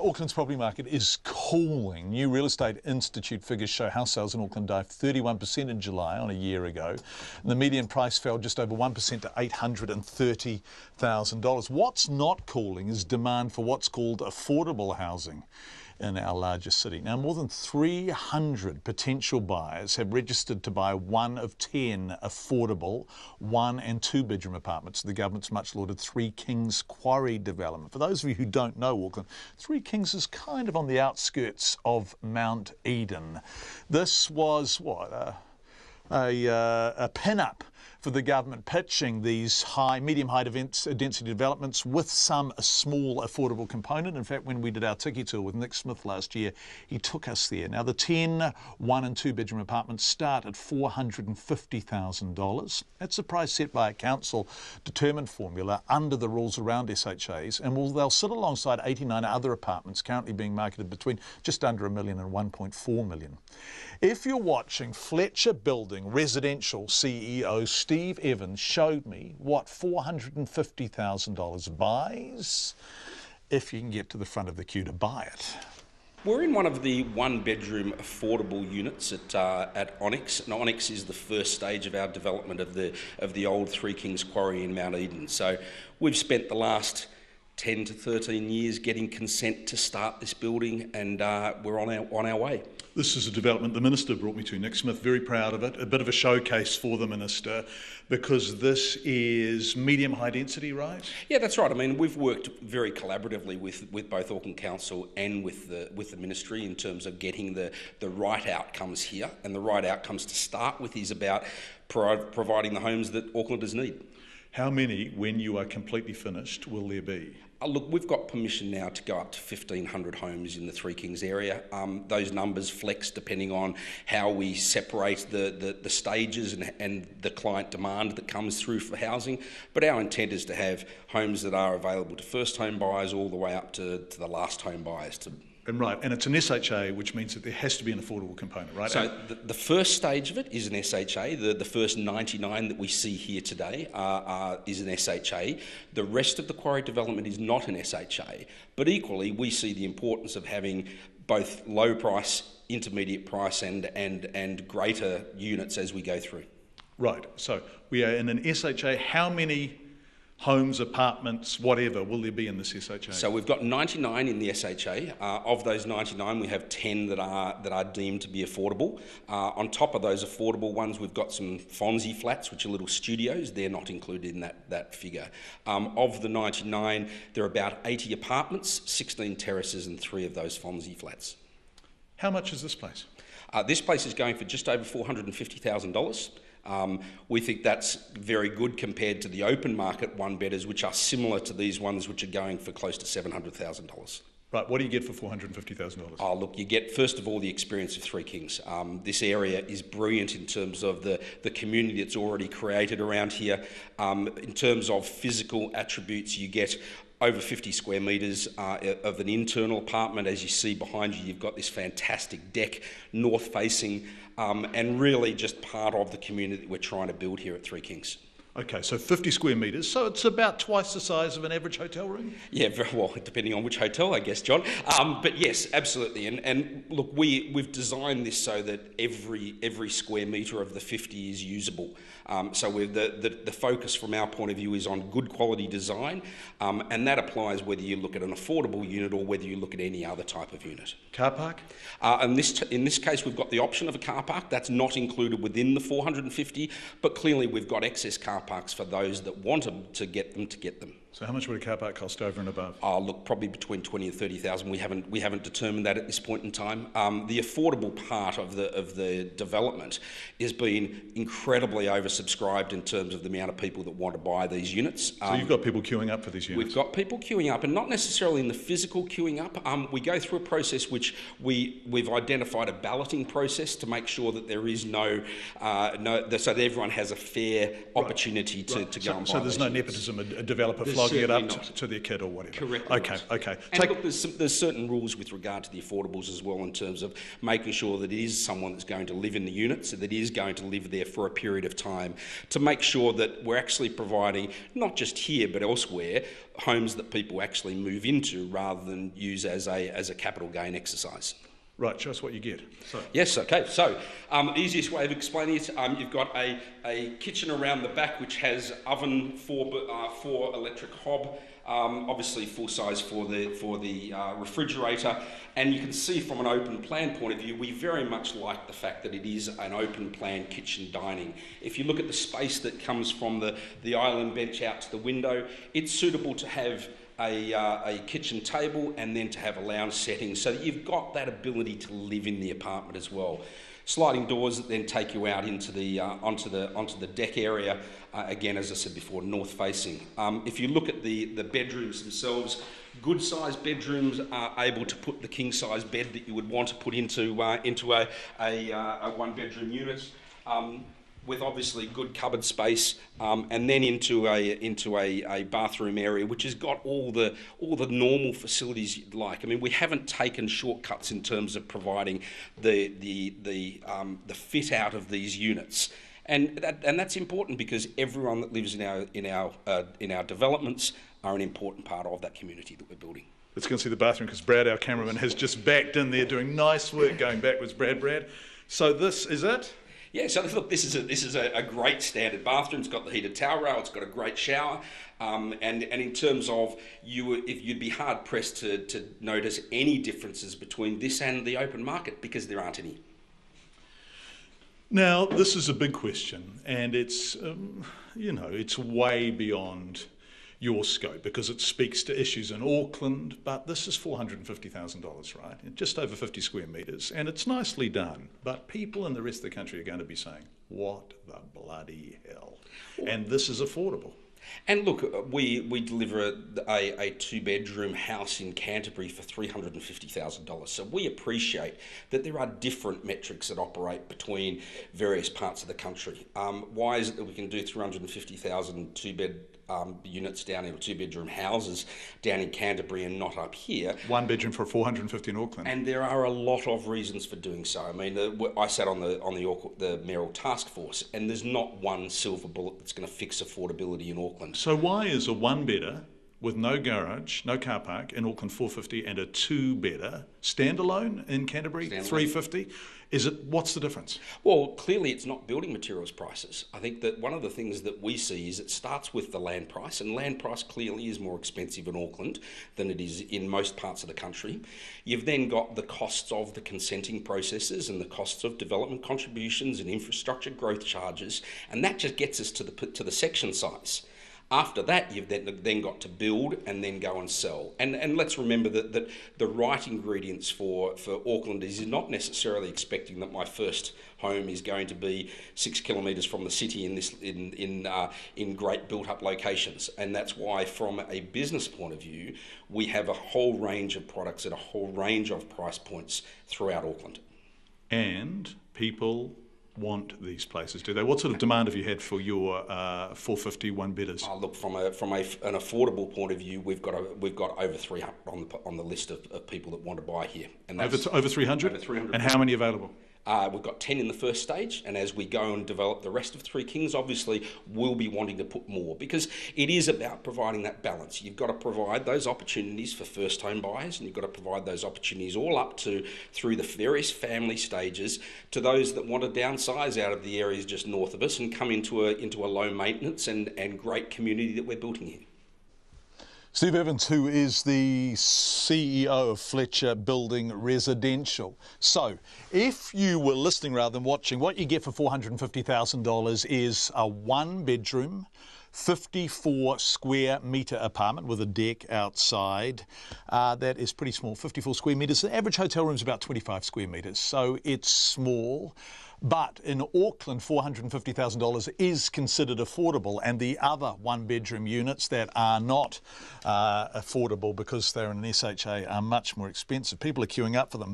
Auckland's property market is cooling. New Real Estate Institute figures show house sales in Auckland dived 31% in July on a year ago. And the median price fell just over 1% to $830,000. What's not cooling is demand for what's called affordable housing in our largest city. Now, more than 300 potential buyers have registered to buy one of 10 affordable 1- and 2-bedroom apartments. The government's much lauded Three Kings quarry development. For those of you who don't know Auckland, Three Kings is kind of on the outskirts of Mount Eden. This was a pin-up for the government pitching these medium-high density developments with some small affordable component. In fact, when we did our Tiki tour with Nick Smith last year, he took us there. Now, the 10 1- and 2-bedroom apartments start at $450,000. That's a price set by a council-determined formula under the rules around SHAs, and they'll sit alongside 89 other apartments currently being marketed between just under $1 million and $1.4 million. If you're watching, Fletcher Building Residential CEO Steve Evans showed me what $450,000 buys if you can get to the front of the queue to buy it. We're in one of the 1-bedroom affordable units at Onyx, and Onyx is the first stage of our development of the old Three Kings quarry in Mount Eden. So we've spent the last 10 to 13 years getting consent to start this building, and we're on our way. This is a development the Minister brought me to, Nick Smith, very proud of it. A bit of a showcase for the Minister because this is medium-high density, right? Yeah, that's right. I mean, we've worked very collaboratively with both Auckland Council and with the Ministry in terms of getting the right outcomes here. And the right outcomes to start with is about providing the homes that Aucklanders need. How many, when you are completely finished, will there be? Look, we've got permission now to go up to 1,500 homes in the Three Kings area. Those numbers flex depending on how we separate the stages and the client demand that comes through for housing. But our intent is to have homes that are available to first home buyers all the way up to the last home buyers. Right, and it's an SHA, which means that there has to be an affordable component, right? So the first stage of it is an SHA. The first 99 that we see here today is an SHA. The rest of the quarry development is not an SHA, but equally we see the importance of having both low price, intermediate price and greater units as we go through. Right, so we are in an SHA. How many homes, apartments, whatever, will there be in this SHA? So we've got 99 in the SHA. Of those 99, we have 10 that are deemed to be affordable. On top of those affordable ones, we've got some Fonzie flats, which are little studios. They're not included in that figure. Of the 99, there are about 80 apartments, 16 terraces, and 3 of those Fonzie flats. How much is this place? This place is going for just over $450,000. We think that's very good compared to the open market one-bedders, which are similar to these ones, which are going for close to $700,000. Right, what do you get for $450,000? Oh, look, you get, first of all, the experience of Three Kings. This area is brilliant in terms of the community that's already created around here. In terms of physical attributes, you get over 50 square metres of an internal apartment. As you see behind you, you've got this fantastic deck, north-facing, and really just part of the community that we're trying to build here at Three Kings. Okay, so 50 square metres, so it's about twice the size of an average hotel room? Yeah, very well, depending on which hotel, I guess, John. But yes, absolutely. And look, we've designed this so that every square metre of the 50 is usable. So the focus from our point of view is on good quality design, and that applies whether you look at an affordable unit or whether you look at any other type of unit. Car park? In this case, we've got the option of a car park. That's not included within the 450, but clearly we've got excess car parks for those that want to get them. So how much would a car park cost over and above? Look, probably between 20 and 30,000. We haven't determined that at this point in time. The affordable part of the development is being incredibly oversubscribed in terms of the amount of people that want to buy these units. So you've got people queuing up for these units? We've got people queuing up, and not necessarily in the physical queuing up. We go through a process which we've identified a balloting process to make sure that there is so that everyone has a fair opportunity to go and buy. So there's no nepotism, a developer flow flogging it up Certainly not. to their kid or whatever. Correct. Okay, okay. And look, there's certain rules with regard to the affordables as well, in terms of making sure that it is someone that's going to live in the unit, so that is going to live there for a period of time, to make sure that we're actually providing, not just here but elsewhere, homes that people actually move into rather than use as a capital gain exercise. Right, show us what you get. So. Yes, okay. So, the easiest way of explaining it, you've got a kitchen around the back which has oven, four electric hob, obviously full size for the refrigerator, and you can see from an open plan point of view, we very much like the fact that it is an open plan kitchen dining. If you look at the space that comes from the island bench out to the window, it's suitable to have a kitchen table and then to have a lounge setting, so that you've got that ability to live in the apartment as well. Sliding doors that then take you out into the onto the deck area. Again, as I said before, north facing. If you look at the bedrooms themselves, good sized bedrooms are able to put the king size bed that you would want to put into a one bedroom unit. With obviously good cupboard space, and then into a bathroom area which has got all the normal facilities you'd like. I mean, we haven't taken shortcuts in terms of providing the fit out of these units, and that's important, because everyone that lives in our developments are an important part of that community that we're building. Let's go and see the bathroom, because Brad, our cameraman, has just backed in there doing nice work going backwards. Brad. So this is it. Yeah, so look, this is a great standard bathroom. It's got the heated towel rail. It's got a great shower, and in terms of you'd be hard pressed to notice any differences between this and the open market, because there aren't any. Now, this is a big question, and it's it's way beyond your scope, because it speaks to issues in Auckland, but this is $450,000, right? Just over 50 square metres, and it's nicely done. But people in the rest of the country are going to be saying, what the bloody hell? And this is affordable. And look, we deliver a two-bedroom house in Canterbury for $350,000. So we appreciate that there are different metrics that operate between various parts of the country. Why is it that we can do 350,000 two-bed units down in two-bedroom houses down in Canterbury and not up here? One bedroom for 450 in Auckland. And there are a lot of reasons for doing so. I mean, I sat on the mayoral task force, and there's not one silver bullet that's going to fix affordability in Auckland. So why is a one-bedder with no garage, no car park in Auckland 450, and a two-bedder standalone in Canterbury 350? What's the difference? Well, clearly it's not building materials prices. I think that one of the things that we see is it starts with the land price, and land price clearly is more expensive in Auckland than it is in most parts of the country. You've then got the costs of the consenting processes and the costs of development contributions and infrastructure growth charges, and that just gets us to the section size. After that, you've then got to build and then go and sell. And let's remember that the right ingredients for Auckland is not necessarily expecting that my first home is going to be 6 kilometres from the city in great built-up locations. And that's why, from a business point of view, we have a whole range of products at a whole range of price points throughout Auckland. And people want these places, do they? What sort of demand have you had for your 450 one-bedders? Look, from an affordable point of view, we've got over 300 on the list of people that want to buy here. And that's over 300? Over 300. And how many available? We've got 10 in the first stage, and as we go and develop the rest of Three Kings, obviously we'll be wanting to put more, because it is about providing that balance. You've got to provide those opportunities for first home buyers, and you've got to provide those opportunities all up through the various family stages to those that want to downsize out of the areas just north of us and come into a low maintenance and great community that we're building here. Steve Evans, who is the CEO of Fletcher Building Residential. So, if you were listening rather than watching, what you get for $450,000 is a one-bedroom, 54 square metre apartment with a deck outside. That is pretty small, 54 square metres. The average hotel room is about 25 square metres, so it's small. But in Auckland, $450,000 is considered affordable, and the other one-bedroom units that are not affordable because they're in an SHA are much more expensive. People are queuing up for them.